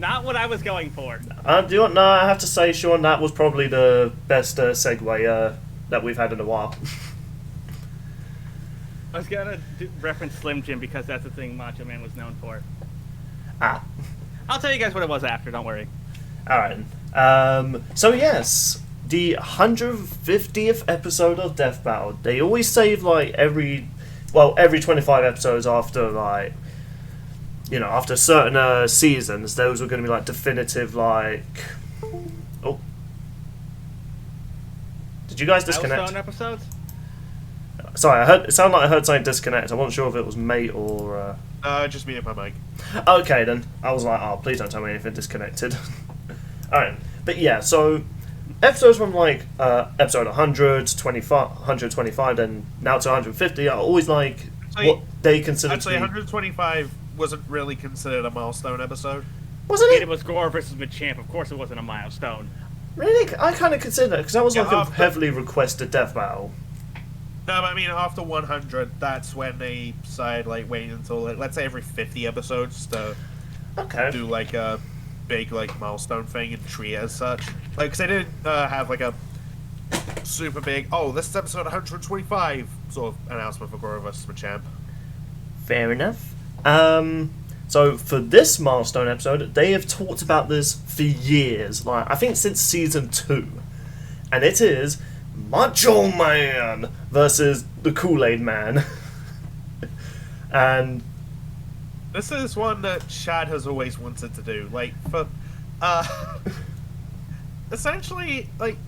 not what I was going for. Do you know, I have to say, Sean, that was probably the best segue that we've had in a while. I was gonna reference Slim Jim because that's the thing Macho Man was known for. Ah. I'll tell you guys what it was after, don't worry. Alright. So yes, the 150th episode of Death Battle. They always save like every 25 episodes after like, you know, after certain seasons, those were going to be like definitive like... Oh. Did you guys disconnect? Milestone episodes? Sorry, it sounded like I heard something disconnect. I wasn't sure if it was mate or... Just me and my mic. Okay, then. I was like, oh, please don't tell me anything disconnected. Alright, but yeah, so... Episodes from, like, episode 100 to 125, then now to 150 are always, like, what they consider to be... 125 wasn't really considered a milestone episode. Wasn't it? It was Gore versus Machamp. Of course it wasn't a milestone. Really? I kind of consider that, because that was, Yeah, like, a heavily requested death battle. No, but I mean, after 100, that's when they decided, like, waiting until, like, let's say every 50 episodes to do, like, a big, like, milestone thing and treat as such. Like, because they didn't have, like, a super big, oh, this is episode 125 sort of announcement for Gore vs. Machamp. Fair enough. So, for this milestone episode, they have talked about this for years. Like, I think since season 2. And it is... Macho Man versus the Kool Aid Man. And this is one that Chad has always wanted to do. Like, for essentially, like,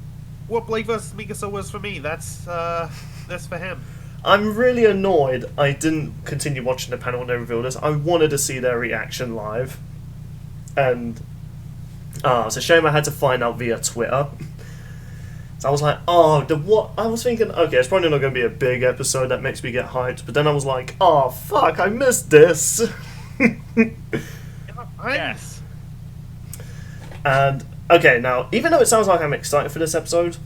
what Blake vs. Mikasa was for me, that's for him. I'm really annoyed I didn't continue watching the panel when they revealed this. I wanted to see their reaction live. And it's a shame I had to find out via Twitter. So I was like, oh, what? I was thinking, okay, it's probably not going to be a big episode that makes me get hyped. But then I was like, oh, fuck, I missed this. Yes. And, okay, now, even though it sounds like I'm excited for this episode,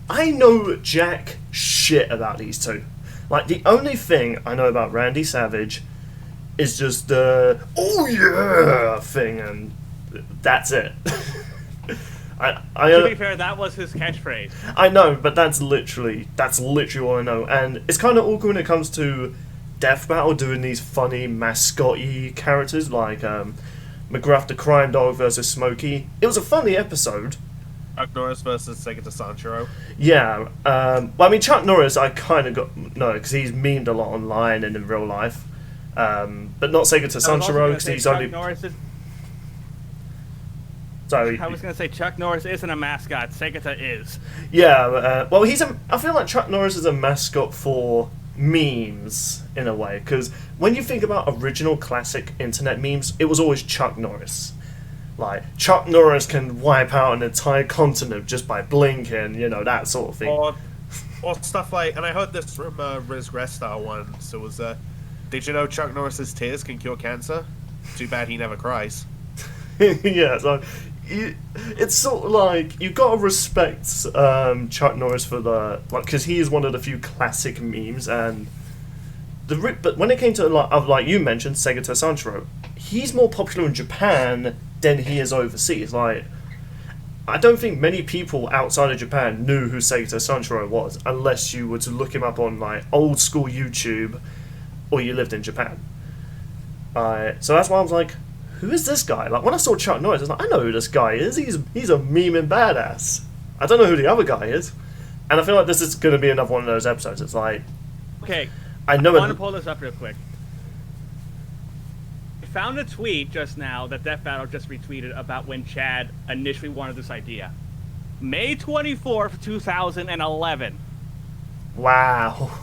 I know jack shit about these two. Like, the only thing I know about Randy Savage is just the, oh yeah, thing, and that's it. To be fair, that was his catchphrase. I know, but that's literally all I know. And it's kind of awkward when it comes to Death Battle doing these funny mascot-y characters like McGruff the Crime Dog versus Smokey. It was a funny episode. Chuck Norris versus Segata Sanshiro. Yeah, well, I mean, Chuck Norris, I kind of no, because he's memed a lot online and in real life. But not Segata Sanshiro, because he's only... Sorry. I was going to say Chuck Norris isn't a mascot. Segata is. Yeah, well, I feel like Chuck Norris is a mascot for memes, in a way. Because when you think about original classic internet memes, it was always Chuck Norris. Like, Chuck Norris can wipe out an entire continent just by blinking, you know, that sort of thing. Or stuff like, and I heard this from Riz Grestar once, it was, did you know Chuck Norris's tears can cure cancer? Too bad he never cries. Yeah, so... It's sort of like you gotta respect Chuck Norris for the because he is one of the few classic memes, and but when it came to like you mentioned Segata Sanshiro, he's more popular in Japan than he is overseas. Like, I don't think many people outside of Japan knew who Segata Sanshiro was unless you were to look him up on like old school YouTube or you lived in Japan. So that's why I was like, who is this guy? Like, when I saw Chuck Norris, I was like, I know who this guy is. He's a memeing badass. I don't know who the other guy is. And I feel like this is going to be another one of those episodes. It's like... Okay, I want to pull this up real quick. I found a tweet just now that Death Battle just retweeted about when Chad initially wanted this idea. May 24th, 2011. Wow.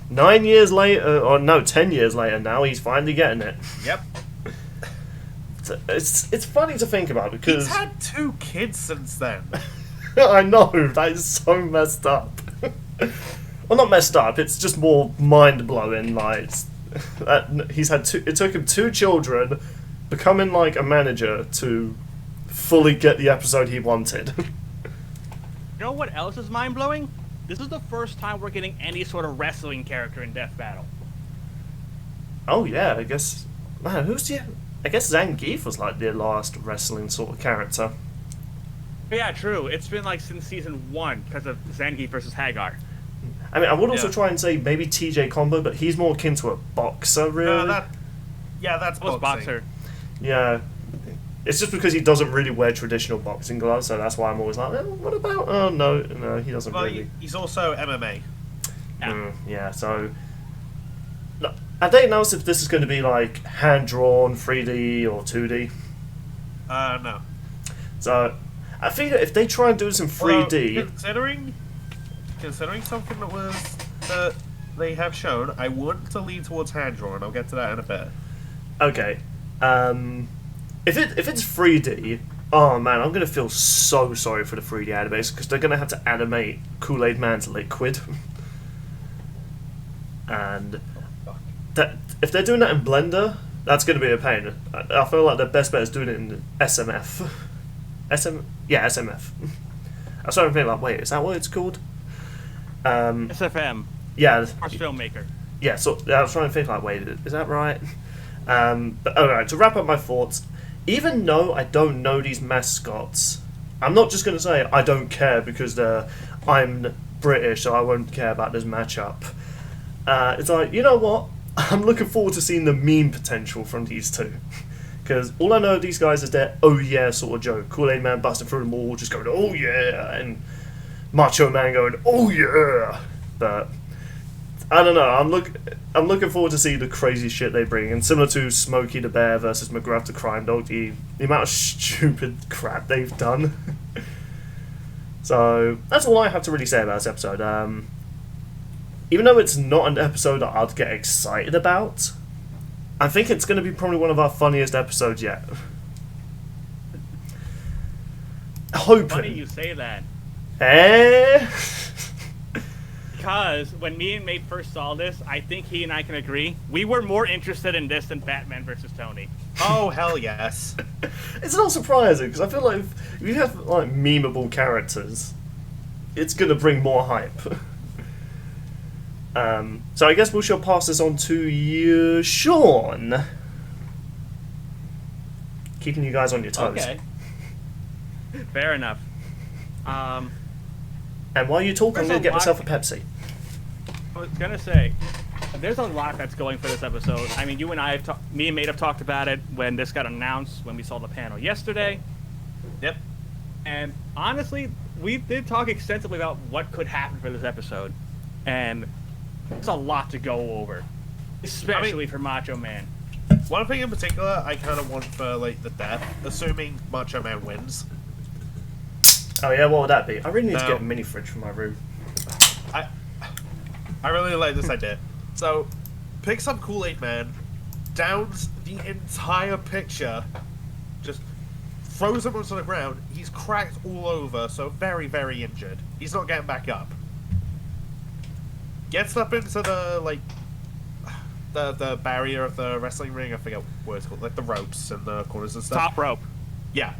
9 years later, or no, 10 years later now, he's finally getting it. Yep. It's funny to think about because... He's had 2 kids since then. I know, that is so messed up. Well, not messed up, it's just more mind-blowing, like... he's had it took him 2 children, becoming, like, a manager to fully get the episode he wanted. You know what else is mind-blowing? This is the first time we're getting any sort of wrestling character in Death Battle. Oh, yeah, I guess... Man, who's the... I guess Zangief was like the last wrestling sort of character. Yeah, true. It's been like since season 1 because of Zangief versus Hagar. I mean, I would also try and say maybe TJ Combo, but he's more akin to a boxer, really. No, that's boxing. Boxer. Yeah. It's just because he doesn't really wear traditional boxing gloves, so that's why I'm always like, what about... Oh, no, he doesn't really. He's also MMA. Yeah, so... No, I don't know if this is going to be, like, hand-drawn, 3D, or 2D. No. So, I figure if they try and do this in 3D... Well, considering something that they have shown, I want to lean towards hand-drawn. I'll get to that in a bit. Okay. If it's 3D, oh man, I'm gonna feel so sorry for the 3D animators because they're gonna have to animate Kool Aid Man's liquid, and that if they're doing that in Blender, that's gonna be a pain. I feel like the best bet is doing it in SMF. SMF. I was trying to think like, wait, is that what it's called? SFM. Yeah. First filmmaker. Yeah. So I was trying to think like, wait, is that right? But alright, to wrap up my thoughts. Even though I don't know these mascots, I'm not just going to say I don't care because I'm British, so I won't care about this matchup. It's like, you know what? I'm looking forward to seeing the meme potential from these two. Because all I know of these guys is their oh yeah sort of joke. Kool Aid Man busting through the wall, just going oh yeah, and Macho Man going oh yeah. But I don't know. I'm looking forward to see the crazy shit they bring, and similar to Smokey the Bear versus McGruff the Crime Dog, the amount of stupid crap they've done. So that's all I have to really say about this episode. Even though it's not an episode that I'd get excited about, I think it's going to be probably one of our funniest episodes yet. Hoping. Funny you say that. Because when me and Mate first saw this, I think he and I can agree, we were more interested in this than Batman versus Tony. Oh, hell yes. It's not surprising, because I feel like if you have like memeable characters, it's going to bring more hype. So I guess we shall pass this on to you, Sean. Keeping you guys on your toes. Okay. Fair enough. And while you talk, I'm going to get myself a Pepsi. I was going to say, there's a lot that's going for this episode. I mean, you and I, me and Mate have talked about it when this got announced, when we saw the panel yesterday. Yep. And honestly, we did talk extensively about what could happen for this episode. And there's a lot to go over. Especially for Macho Man. One thing in particular I kind of want for, like, the death, assuming Macho Man wins. Oh yeah, what would that be? I really need to get a mini fridge for my room. I really like this idea. So, picks up Kool Aid Man, downs the entire picture, just throws him onto the ground. He's cracked all over, so very, very injured. He's not getting back up. Gets up into the, like, the barrier of the wrestling ring. I forget what it's called, like the ropes and the corners and stuff. Top rope. Yeah.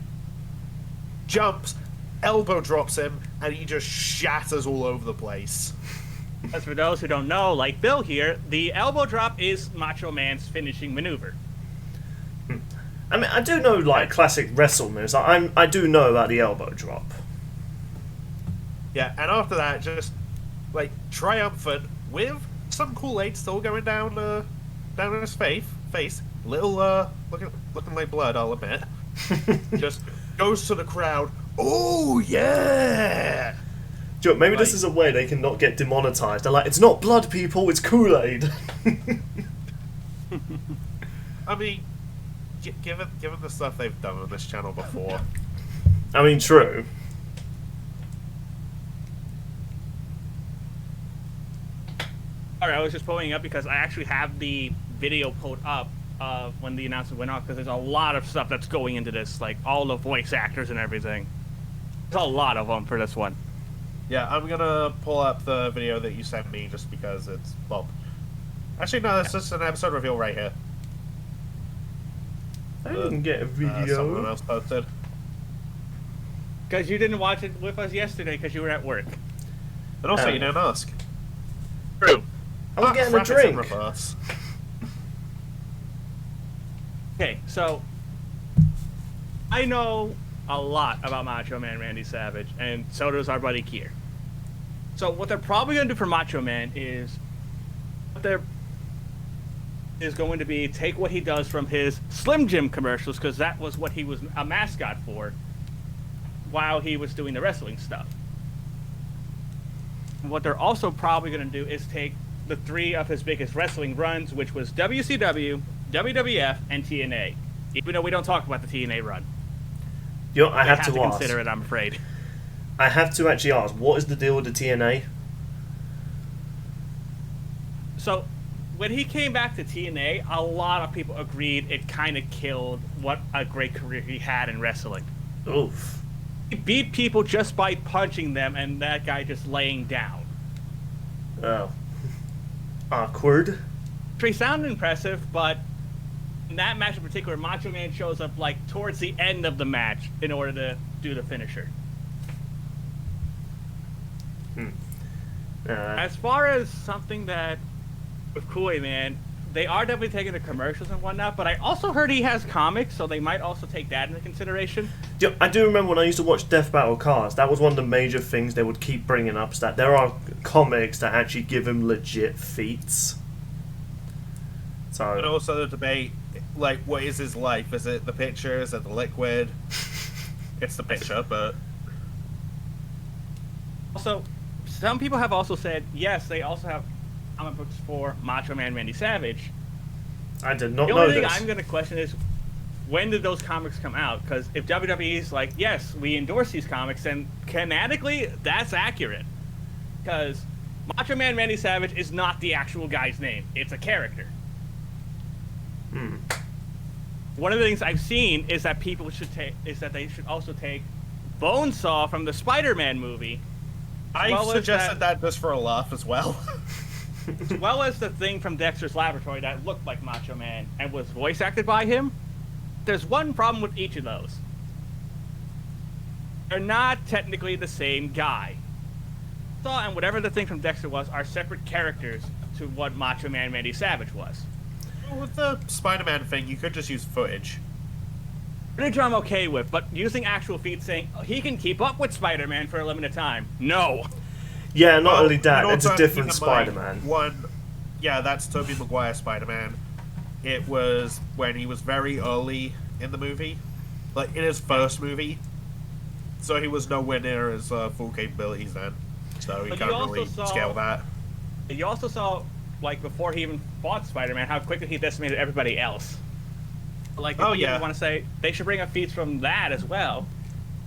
Jumps, elbow drops him, and he just shatters all over the place. As for those who don't know, like Bill here, the elbow drop is Macho Man's finishing maneuver. I mean, I do know, like, classic wrestle moves. I do know about the elbow drop. Yeah, and after that, just, like, triumphant, with some Kool-Aid still going down his face. Little, looking like blood, I'll admit. Just goes to the crowd. Oh, yeah! Joe, maybe this is a way they can not get demonetized. They're like, it's not blood, people, it's Kool-Aid. I mean, given the stuff they've done on this channel before. I mean, true. Alright, I was just pulling up because I actually have the video pulled up of when the announcement went off, because there's a lot of stuff that's going into this, like all the voice actors and everything. There's a lot of them for this one. Yeah, I'm gonna pull up the video that you sent me just because it's, well... Actually, no, it's just an episode reveal right here. I didn't get a video. Someone else posted. Because you didn't watch it with us yesterday because you were at work. And also, you didn't ask. True. I was getting a drink. Okay, so I know a lot about Macho Man Randy Savage, and so does our buddy Kier. So what they're probably going to do for Macho Man is going to be take what he does from his Slim Jim commercials, because that was what he was a mascot for while he was doing the wrestling stuff. And what they're also probably going to do is take the 3 of his biggest wrestling runs, which was WCW, WWF, and TNA. Even though we don't talk about the TNA run. I have to ask. Consider it, I'm afraid. I have to actually ask, what is the deal with the TNA? So, when he came back to TNA, a lot of people agreed it kind of killed what a great career he had in wrestling. Oof. He beat people just by punching them, and that guy just laying down. Oh. Awkward. They sound impressive, but in that match in particular, Macho Man shows up like towards the end of the match in order to do the finisher. As far as something that with Kool Aid Man, they are definitely taking the commercials and whatnot, but I also heard he has comics, so they might also take that into consideration. I do remember when I used to watch Death Battle Cars, that was one of the major things they would keep bringing up, is that there are comics that actually give him legit feats. So, and also the debate, like, what is his life? Is it the picture? Is it the liquid? It's the picture, but... Also, some people have also said, yes, they also have comic books for Macho Man Randy Savage. I did not know this. The only thing I'm going to question is, when did those comics come out? Because if WWE's like, yes, we endorse these comics, then canonically, that's accurate. Because Macho Man Randy Savage is not the actual guy's name. It's a character. One of the things I've seen is that people should they should also take Bonesaw from the Spider-Man movie. I suggested that just for a laugh as well. As well as the thing from Dexter's Laboratory that looked like Macho Man and was voice acted by him. There's one problem with each of those. They're not technically the same guy. Saw and whatever the thing from Dexter was are separate characters to what Macho Man Randy Savage was. With the Spider-Man thing, you could just use footage. Footage I'm okay with, but using actual feats saying he can keep up with Spider-Man for a limited time. No. Yeah, not only that, it's a different Spider-Man. Yeah, that's Tobey Maguire Spider-Man. It was when he was very early in the movie, like in his first movie. So he was nowhere near his full capabilities then. So he can't really scale that. You also saw, like, before he even fought Spider-Man, how quickly he decimated everybody else. Like, if you want to say they should bring up feats from that as well,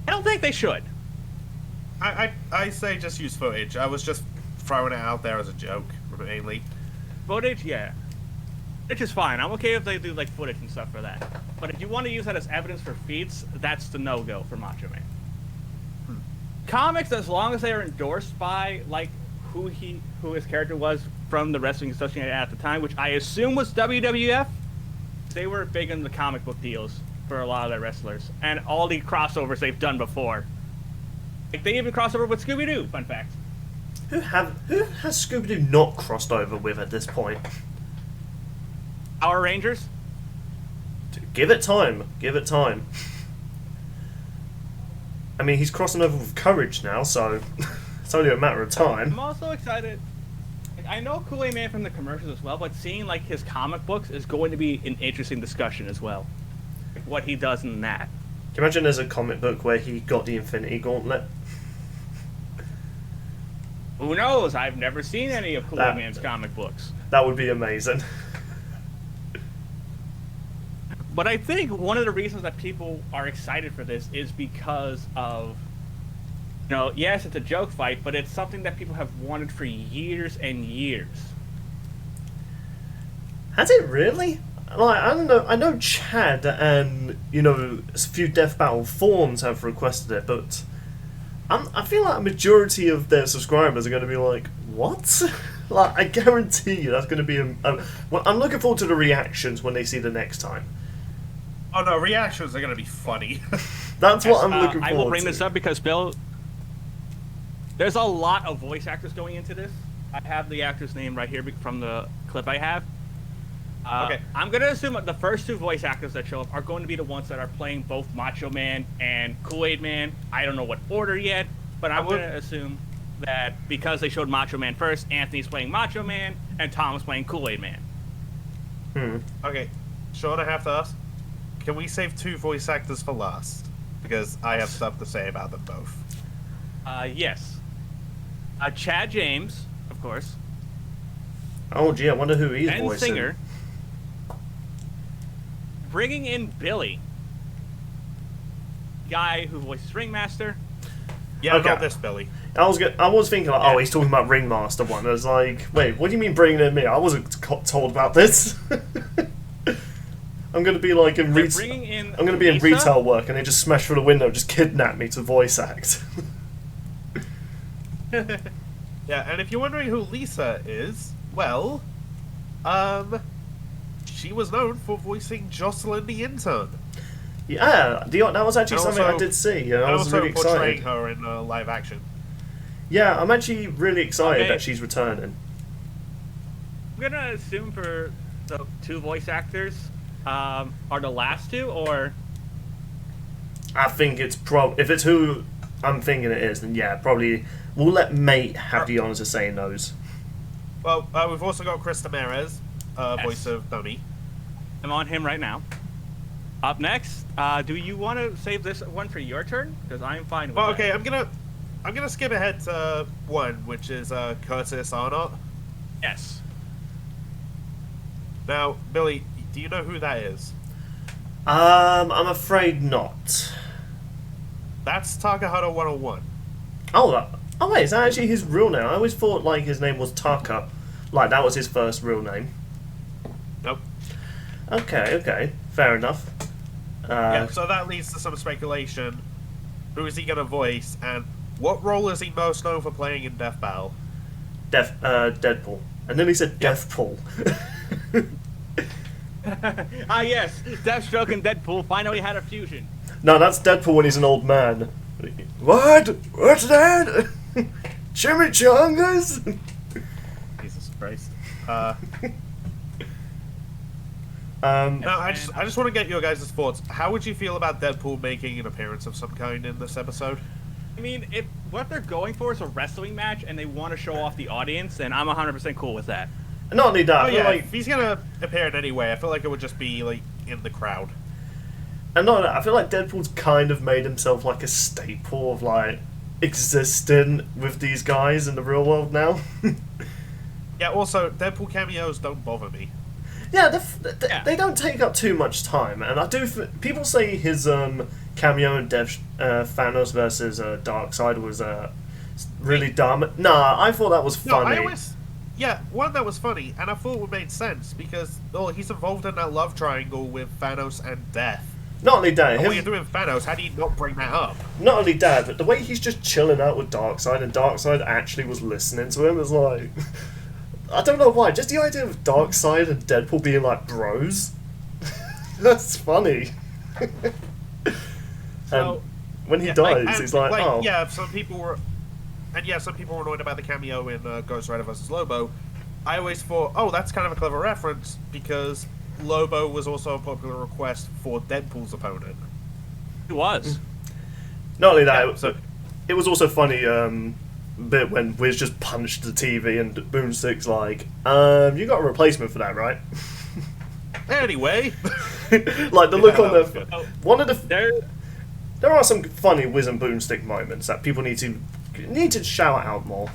I don't think they should. I say just use footage. I was just throwing it out there as a joke, mainly. Footage, yeah. Footage is fine. I'm okay if they do, like, footage and stuff for that. But if you want to use that as evidence for feats, that's the no-go for Macho Man. Comics, as long as they are endorsed by, like, who his character was from the Wrestling Association at the time, which I assume was WWF, they were big in the comic book deals for a lot of their wrestlers. And all the crossovers they've done before. Like, they even crossed over with Scooby-Doo, fun fact. Who has Scooby-Doo not crossed over with at this point? Power Rangers? Give it time. Give it time. I mean, he's crossing over with Courage now, so it's only a matter of time. I'm also excited. I know Kool Aid Man from the commercials as well, but seeing, like, his comic books is going to be an interesting discussion as well. Like, what he does in that. Can you imagine there's a comic book where he got the Infinity Gauntlet? Who knows? I've never seen any of Kool Aid Man's comic books. That would be amazing. But I think one of the reasons that people are excited for this is because of, you know, yes, it's a joke fight, but it's something that people have wanted for years and years. Has it really? Like, I don't know. I know Chad and, you know, a few Death Battle forums have requested it, but I feel like a majority of their subscribers are going to be like, what? Like, I guarantee you that's going to be well, I'm looking forward to the reactions when they see the next time. Oh no, reactions are going to be funny. That's what I'm looking forward to. I will bring this up because, Bill, there's a lot of voice actors going into this. I have the actor's name right here from the clip I have. Okay. I'm gonna assume the first two voice actors that show up are going to be the ones that are playing both Macho Man and Kool Aid Man. I don't know what order yet, but I'm gonna assume that because they showed Macho Man first, Anthony's playing Macho Man and Tom's playing Kool Aid Man. Okay, Sean, I have to ask, can we save two voice actors for last? Because I have stuff to say about them both. Yes. Chad James, of course. Oh, gee, I wonder who he's And voicing. Singer. Bringing in Billy. Guy who voices Ringmaster. Yeah, Okay. not this Billy. I was thinking, like, oh, he's talking about Ringmaster one. I was like, wait, what do you mean bringing in me? I wasn't told about this. I'm gonna be like in Bringing in I'm gonna be in Lisa? retail work, and they just smash through the window, just kidnap me to voice act. Yeah, and if you're wondering who Lisa is, well, she was known for voicing Jocelyn the intern. Yeah, that was actually And something I also- did see. And I And was also really portraying excited. her in live action. Yeah, I'm actually really excited Okay. that she's returning. I'm gonna assume for the two voice actors are the last two, or I think it's if it's who I'm thinking it is, then yeah, probably we'll let Mate have the honors of saying those. Well, we've also got Chris Ramirez, voice of Donnie. I'm on him right now. Up next, do you want to save this one for your turn? Because I'm fine with Well, that. okay, I'm gonna skip ahead to one, which is Curtis Arnott. Yes. Now, Billy, do you know who that is? I'm afraid not. That's Takahata 101. Oh, wait, is that actually his real name? I always thought like his name was Taka, like that was his first real name. Nope. Okay, fair enough. Yeah, so that leads to some speculation. Who is he gonna voice, and what role is he most known for playing in Death Battle? Deadpool, and then he said Deathpool. Yes, Deathstroke and Deadpool finally had a fusion. No, that's Deadpool when he's an old man. What? What's that? Chimichangas? Jesus Christ. Um, I just want to get your guys' thoughts. How would you feel about Deadpool making an appearance of some kind in this episode? I mean, if what they're going for is a wrestling match and they want to show off the audience, then I'm 100% cool with that. not only that, Oh I feel yeah, like, if he's gonna appear in any way, I feel like it would just be like in the crowd. and not only that, I feel like Deadpool's kind of made himself like a staple of like existing with these guys in the real world now. Yeah. Also, Deadpool cameos don't bother me. Yeah, Yeah. they don't take up too much time, and I do. People say his cameo in Thanos versus Darkseid was really dumb. Nah, I thought that was No, funny. one that was funny, and I thought it made sense because he's involved in that love triangle with Thanos and Death. Not only that, And what you're doing with Thanos, how do you not bring that up? not only that, but the way he's just chilling out with Darkseid, and Darkseid actually was listening to him is like. I don't know why. Just the idea of Darkseid and Deadpool being like bros. That's funny. So, when he Yeah, dies, and, he's like, oh. yeah, some people were annoyed about the cameo in Ghost Rider vs. Lobo. I always thought, oh, that's kind of a clever reference because Lobo was also a popular request for Deadpool's opponent. it was. Not only that, Yeah, it was also funny bit when Wiz just punched the TV and Boomstick's like, you got a replacement for that, right? Anyway, Like the look Yeah, on that was their good. one of the There are some funny Wiz and Boomstick moments that people need to shout out more.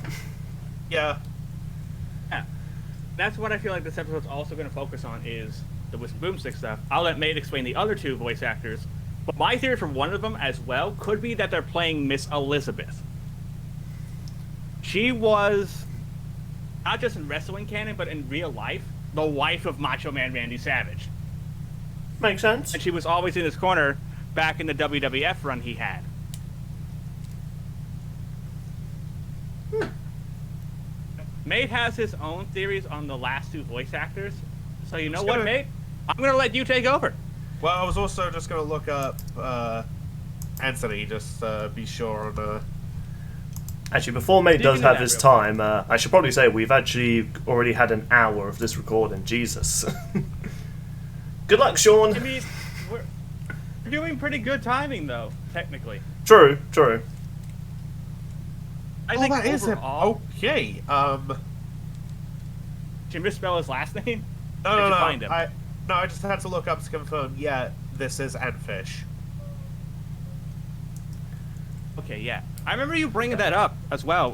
yeah, That's what I feel like this episode's also going to focus on is the Wisp Boomstick stuff. I'll let Mate explain the other two voice actors, but my theory for one of them as well could be that they're playing Miss Elizabeth. She was, not just in wrestling canon, but in real life, the wife of Macho Man Randy Savage. Makes sense. And she was always in his corner back in the WWF run he had. Mate has his own theories on the last two voice actors. So you know what, Mate? I'm going to let you take over. Well, I was also just going to look up Anthony, just be sure on Actually, before May does Digging have into his that time, I should probably say we've actually already had an hour of this recording. Jesus. Good luck, Sean. I mean, we're doing pretty good timing, though, technically. True. I think that is it. overall... Okay. Did you misspell his last name? No, Did no, you no. find him? I just had to look up to confirm. Yeah, this is Antfish. Okay, yeah. I remember you bringing that up as well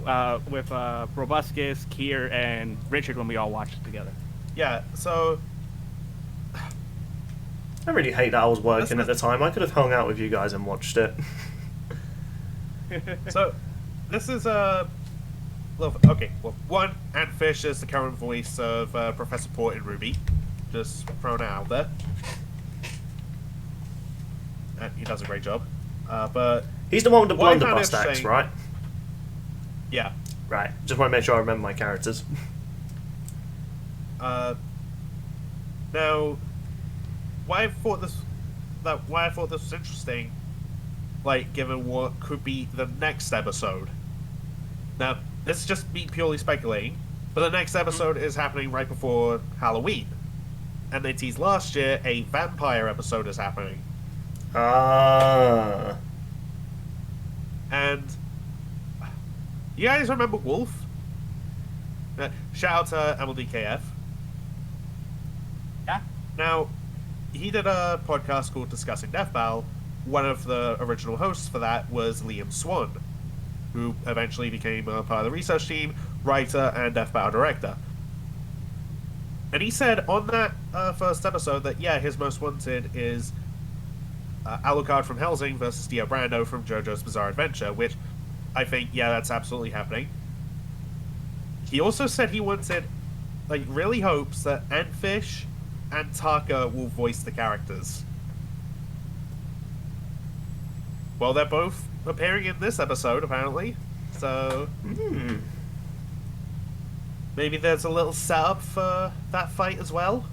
with Robuscus, Kier, and Richard when we all watched it together. Yeah, so... I really hate that I was working at the time. I could have hung out with you guys and watched it. So, this is okay, well, one, Antfish is the current voice of Professor Port in Ruby. Just thrown it out there. And he does a great job. But... He's the one with the What I found blunderbuss axe, interesting- right? Yeah. Right. Just want to make sure I remember my characters. Now, why I thought this was interesting, like, given what could be the next episode. Now, this is just me purely speculating, but the next episode is happening right before Halloween. And they teased last year a vampire episode is happening. Ah. And you guys remember Wolf? Shout out to MLDKF. Yeah. Now, he did a podcast called Discussing Death Battle. One of the original hosts for that was Liam Swan, who eventually became a part of the research team, writer, and Death Battle director. And he said on that first episode that, yeah, his most wanted is Alucard from Helsing versus Dio Brando from JoJo's Bizarre Adventure, which I think, yeah, that's absolutely happening. He also said he wanted, like, really hopes that Antfish and Taka will voice the characters. Well, they're both appearing in this episode, apparently. So, maybe there's a little setup for that fight as well.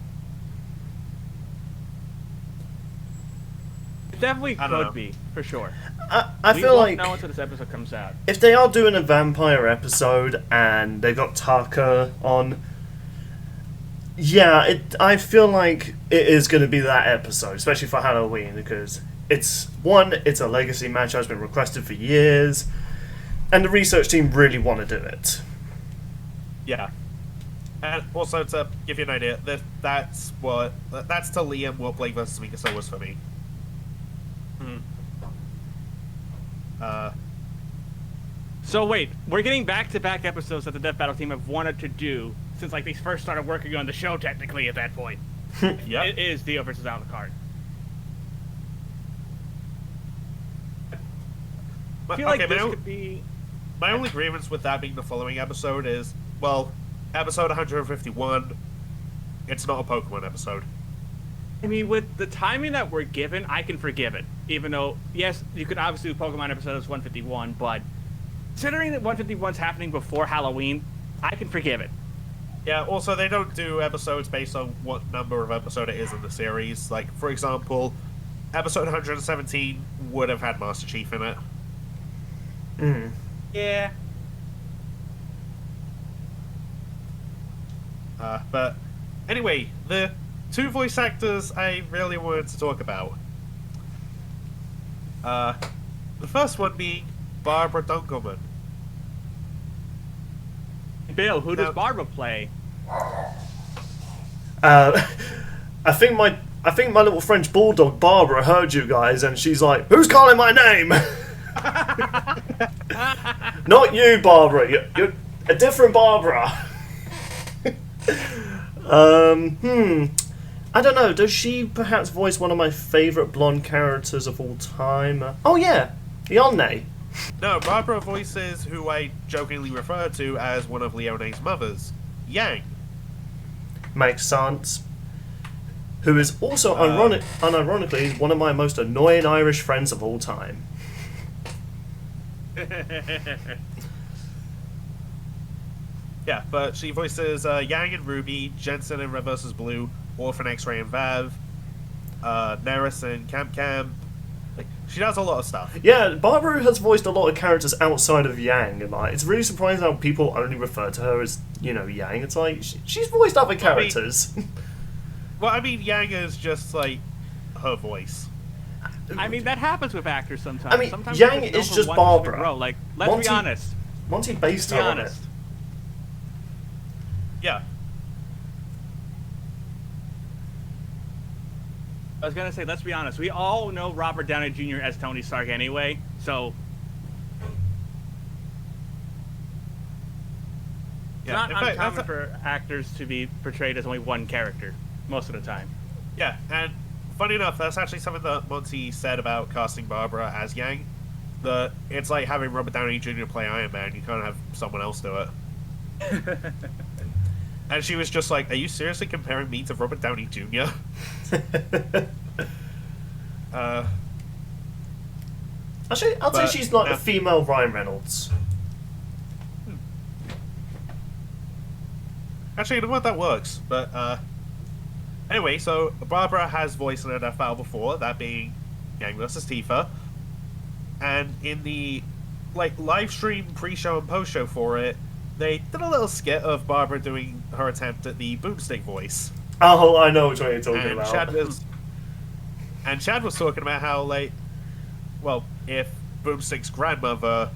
It definitely I don't know. could be, for sure. I We feel won't like know until this episode comes out. if they are doing a vampire episode and they've got Taka on, yeah, I feel like it is going to be that episode, especially for Halloween, because it's a legacy match that's been requested for years, and the research team really want to do it. Yeah. And also, to give you an idea, that's to Liam what Blake vs. Mikasa was for me. So wait, we're getting back-to-back episodes that the Death Battle team have wanted to do since like they first started working on the show. Technically, at that point, Yeah. it is Dio versus Alucard. I feel like Okay, this could be. my only grievance with that being the following episode is, well, episode 151, it's not a Pokemon episode. I mean, with the timing that we're given, I can forgive it. Even though, yes, you could obviously do Pokemon episodes 151, but considering that 151's happening before Halloween, I can forgive it. Yeah, also, they don't do episodes based on what number of episode it is in the series. Like, for example, episode 117 would have had Master Chief in it. Yeah. But anyway, the two voice actors I really wanted to talk about. The first one being Barbara Dunkelman. Bill, who does Now- Barbara play? I think my little French bulldog Barbara heard you guys, and she's like, "Who's calling my name?" Not you, Barbara. You're a different Barbara. I don't know. Does she perhaps voice one of my favorite blonde characters of all time? Oh yeah, Yonne. No, Barbara voices who I jokingly refer to as one of Leone's mothers, Yang. Makes sense. Who is also unironically one of my most annoying Irish friends of all time. Yeah, but she voices Yang and Ruby, Jensen in Red vs. Blue, Orphan X-Ray and Vav, Neris in Camp Camp, Like, she does a lot of stuff. Yeah, Barbara has voiced a lot of characters outside of Yang, and like, it's really surprising how people only refer to her as, you know, Yang. It's like, she's voiced other characters. Well, I mean, Yang is just, like, her voice. I mean, that happens with actors sometimes. I mean, sometimes Yang they is go just for one Barbara. specific role. Like, let's be honest. Monty based her on it. Yeah. I was gonna say, let's be honest. We all know Robert Downey Jr. as Tony Stark anyway, so it's not uncommon for actors to be portrayed as only one character most of the time. Yeah, and funny enough, that's actually something that Monty said about casting Barbara as Yang. That it's like having Robert Downey Jr. play Iron Man. You can't have someone else do it. And she was just like, "Are you seriously comparing me to Robert Downey Jr.?" Actually, I'd say she's like a female Ryan Reynolds. Actually, you know what? That works. But anyway, so Barbara has voiced in a death battle before, that being Yang vs. Tifa, and in the live stream pre-show and post-show for it, they did a little skit of Barbara doing her attempt at the Boomstick voice. Oh, I know which one you're talking about. Chad was talking about how, like, well, if Boomstick's grandmother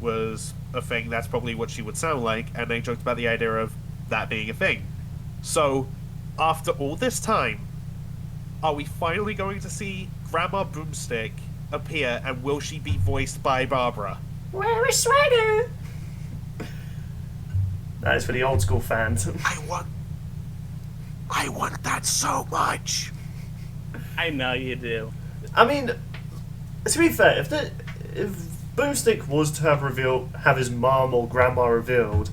was a thing, that's probably what she would sound like, and they joked about the idea of that being a thing. So, after all this time, are we finally going to see Grandma Boomstick appear, and will she be voiced by Barbara? Where is Swagger? That is for the old school fans. I want that so much. I know you do. I mean, to be fair, if Boomstick was to have his mom or grandma revealed,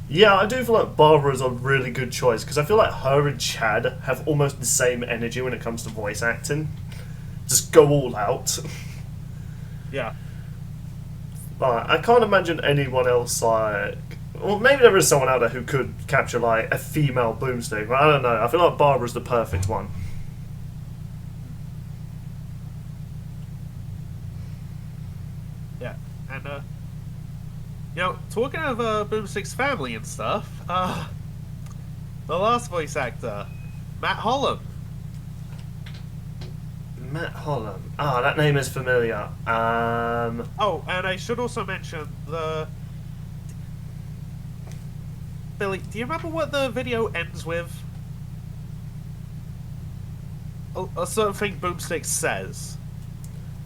yeah, I do feel like Barbara's a really good choice, because I feel like her and Chad have almost the same energy when it comes to voice acting. Just go all out. Yeah. Like, I can't imagine anyone else, like... Well, maybe there is someone out there who could capture, like, a female Boomstick, but I don't know. I feel like Barbara's the perfect one. Yeah, and, you know, talking of Boomstick's family and stuff, the last voice actor, Matt Holland. Matt Holland. Ah, that name is familiar. Oh, and I should also mention Billy, do you remember what the video ends with? A certain thing Boomstick says.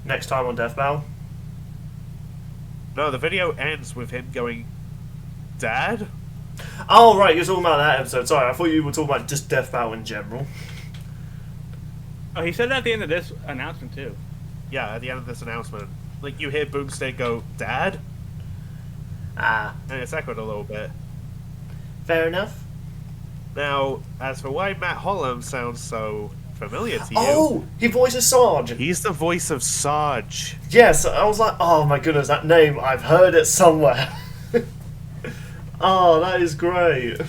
Next time on Death Battle? No, the video ends with him going, "Dad?" Oh, right, you're talking about that episode. Sorry, I thought you were talking about just Death Battle in general. Oh, he said that at the end of this announcement, too. Yeah, at the end of this announcement. Like, you hear Boomstick go, "Dad?" Ah. And it's echoed a little bit. Fair enough. Now, as for why Matt Holland sounds so familiar to you... Oh, he voices Sarge. He's the voice of Sarge. Yes, I was like, oh my goodness, that name, I've heard it somewhere. Oh, that is great.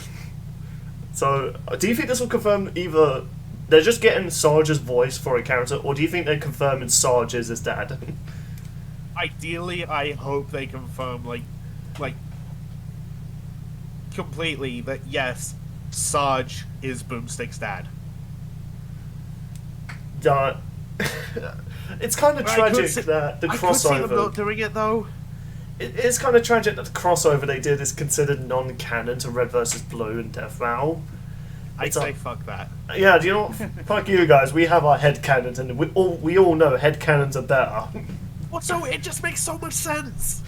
So, do you think this will confirm either they're just getting Sarge's voice for a character, or do you think they're confirming Sarge is his dad? Ideally, I hope they confirm, like, completely that, yes, Sarge is Boomstick's dad. It's kind of tragic that the crossover... I could see them not doing it, though. It's kind of tragic that the crossover they did is considered non-canon to Red vs. Blue and Death Battle. I'd say fuck that. Yeah, do you know what? Fuck you guys, we have our headcanons, and we all know headcanons are better. What, so it just makes so much sense?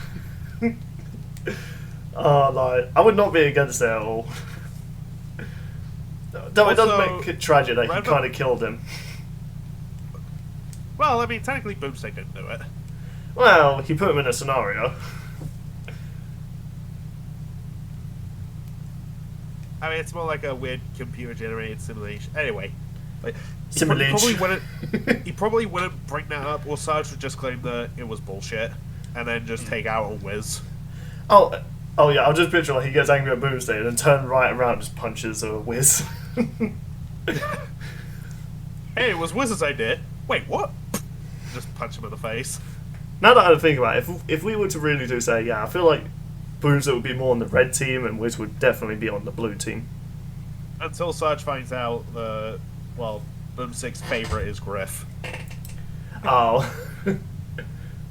Like, I would not be against it at all. Though it does make it tragic that he kind of killed him. Well, I mean, technically Boomstick didn't do it. Well, he put him in a scenario. I mean, it's more like a weird computer-generated simulation. Anyway, like, simulation. He probably wouldn't bring that up, or Sarge would just claim that it was bullshit, and then just take out a whiz. Oh yeah, I'll just picture like he gets angry at Boomstick and then turn right around and just punches a whiz. Hey, it was Wiz's idea. Wait, what? just punch him in the face. Now that I think about it, if we were to really do say, yeah, I feel like Boomstick would be more on the red team and Wiz would definitely be on the blue team. Until Sarge finds out Boomstick's favourite is Griff. Oh.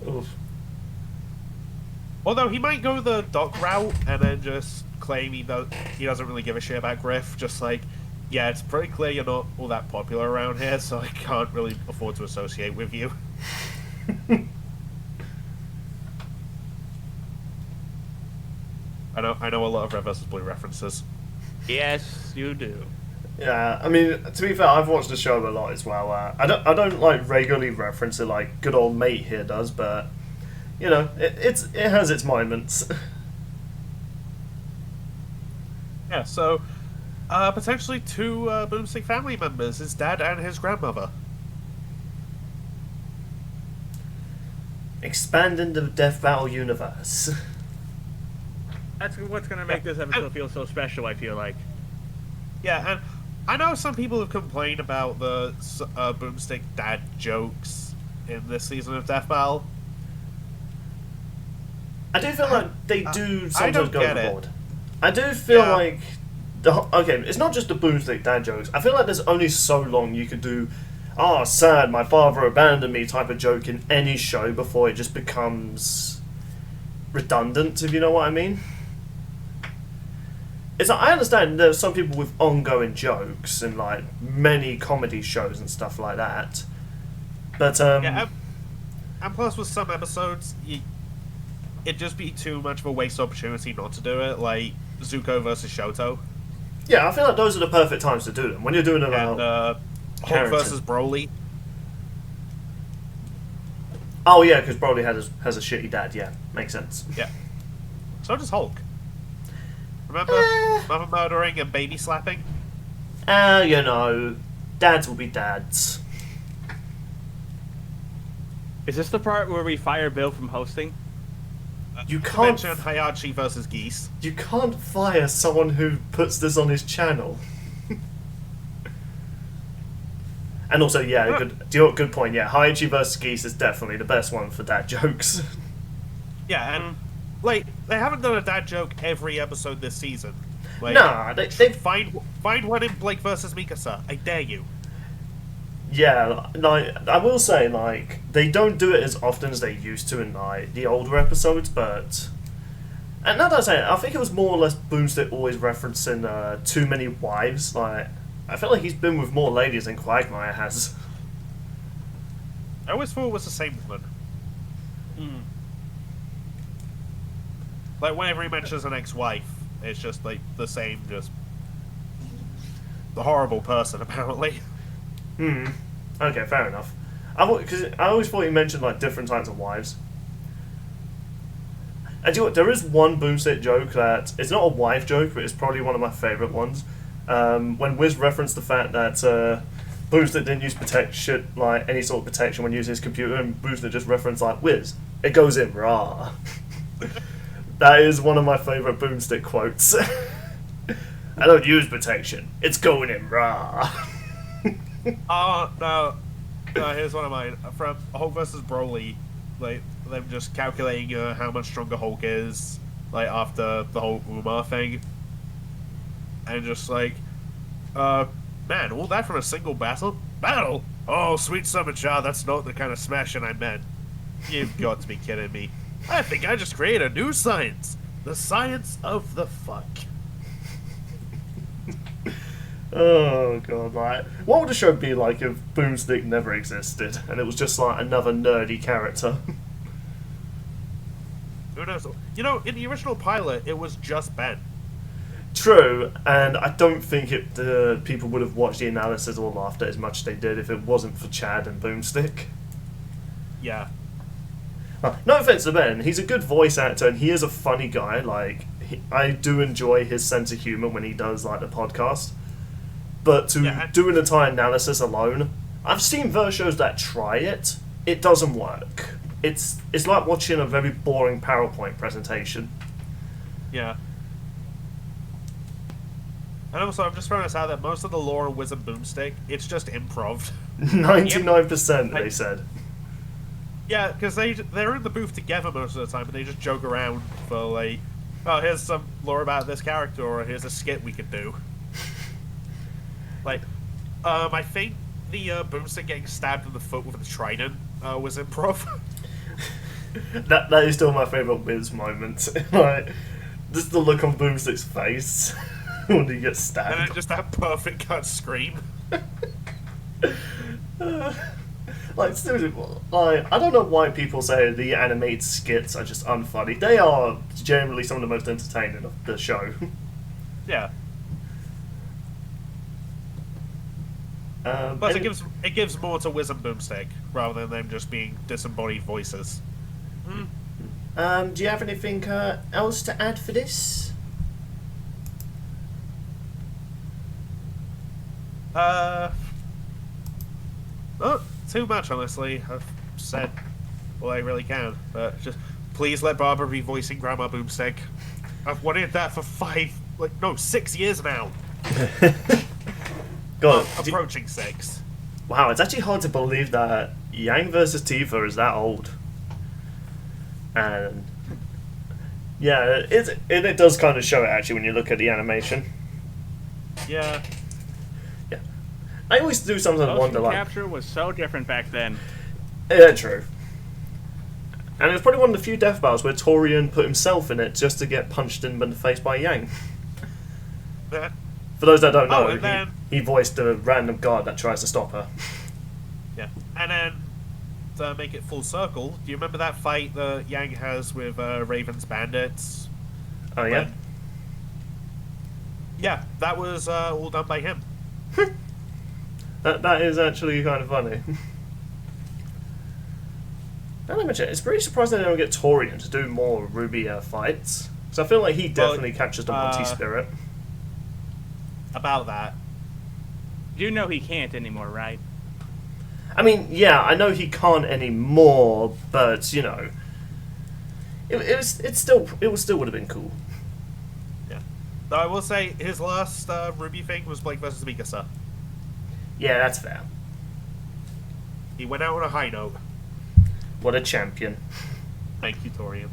Oof. Although he might go the Doc route and then just claim he doesn't really give a shit about Griff. Just like, yeah, it's pretty clear you're not all that popular around here, so I can't really afford to associate with you. I know a lot of Red vs. Blue references. Yes, you do. Yeah, I mean, to be fair, I've watched the show a lot as well. I don't like regularly reference it like good old mate here does, but you know, it has its moments. Yeah, so potentially 2 Boomstick family members, his dad and his grandmother. Expanding the Death Battle universe. That's what's going to make this episode feel so special, I feel like. Yeah, and I know some people have complained about the Boomstick dad jokes in this season of Death Battle. I do feel like they do sometimes go overboard. I do feel like... Okay, it's not just the Boomstick dad jokes. I feel like there's only so long you could do, oh, sad, my father abandoned me type of joke in any show before it just becomes redundant, if you know what I mean. It's like, I understand there's some people with ongoing jokes and like many comedy shows and stuff like that, but yeah, and plus with some episodes, it'd just be too much of a waste opportunity not to do it, like Zuko versus Shoto. Yeah, I feel like those are the perfect times to do them when you're doing about Hulk versus Broly. Oh yeah, because Broly has a shitty dad. Yeah, makes sense. Yeah, so does Hulk. Remember mother murdering and baby slapping? You know, dads will be dads. Is this the part where we fire Bill from hosting? You can't mention Hayachi versus Geese. You can't fire someone who puts this on his channel. And also, yeah, good point. Yeah, Hayachi versus Geese is definitely the best one for dad jokes. Yeah, and like they haven't done a dad joke every episode this season. Like, nah, they find one in Blake versus Mikasa. I dare you. Yeah, like I will say, like they don't do it as often as they used to in like the older episodes, but and now that I say it, I think it was more or less Boomstick always referencing too many wives. Like I feel like he's been with more ladies than Quagmire has. I always thought it was the same woman. Like whenever he mentions an ex-wife, it's just like the same, just the horrible person apparently. Okay, fair enough. Because I always thought you mentioned like different types of wives. And you know what? There is one Boomstick joke that it's not a wife joke, but it's probably one of my favourite ones. When Wiz referenced the fact that Boomstick didn't use like any sort of protection when using his computer, and Boomstick just referenced like Wiz, it goes in raw. That is one of my favourite Boomstick quotes. I don't use protection. It's going in raw. No, here's one of mine. From Hulk versus Broly, like, them just calculating how much stronger Hulk is, like, after the whole Umar thing. And just like, man, all that from a single battle? Battle? Oh, sweet summer child, that's not the kind of smashing I meant. You've got to be kidding me. I think I just created a new science. The science of the fuck. Oh god, like what would the show be like if Boomstick never existed and it was just like another nerdy character? Who knows? You know, in the original pilot, it was just Ben. True, and I don't think the people would have watched the analysis or laughed at as much as they did if it wasn't for Chad and Boomstick. Yeah. No offense to Ben, he's a good voice actor and he is a funny guy. Like I do enjoy his sense of humor when he does like the podcast. But to do an entire analysis alone, I've seen verse shows that try it. It doesn't work. It's like watching a very boring PowerPoint presentation. Yeah. And also, I'm just throwing this out that most of the lore in Wizard Boomstick, it's just improv. 99%, they said. Yeah, because they're in the booth together most of the time, and they just joke around for like, oh, here's some lore about this character, or here's a skit we could do. Like, I think the Boomstick getting stabbed in the foot with a trident was improv. that is still my favourite Wiz moment. Like, just the look on Boomstick's face when he gets stabbed. And then just that perfect cut scream. Like, seriously, like, I don't know why people say the animated skits are just unfunny. They are generally some of the most entertaining of the show. Yeah. But it gives more to Wiz and Boomstick rather than them just being disembodied voices. Do you have anything else to add for this? Not too much, honestly. I've said all I really can, but just please let Barbara be voicing Grandma Boomstick. I've wanted that for 6 years now. God, approaching 6. Wow, it's actually hard to believe that Yang versus Tifa is that old. And yeah, it does kind of show it actually when you look at the animation. Yeah. Yeah. I always do sometimes wonder, like, capture was so different back then. Yeah, true. And it was probably one of the few death battles where Torian put himself in it just to get punched in the face by Yang. For those that don't know, he voiced a random guard that tries to stop her. Yeah, and then to make it full circle, do you remember that fight that Yang has with Raven's bandits? Oh yeah. Yeah, that was all done by him. That is actually kind of funny. It's pretty surprising they don't get Torian to do more Ruby fights. Because I feel like he definitely captures the Monty spirit. About that. You know he can't anymore, right? I mean, yeah, I know he can't anymore, but you know, it still would have been cool. Yeah. Though I will say his last Ruby thing was Blake versus Mikasa. Yeah, that's fair. He went out on a high note. What a champion. Thank you, Torian.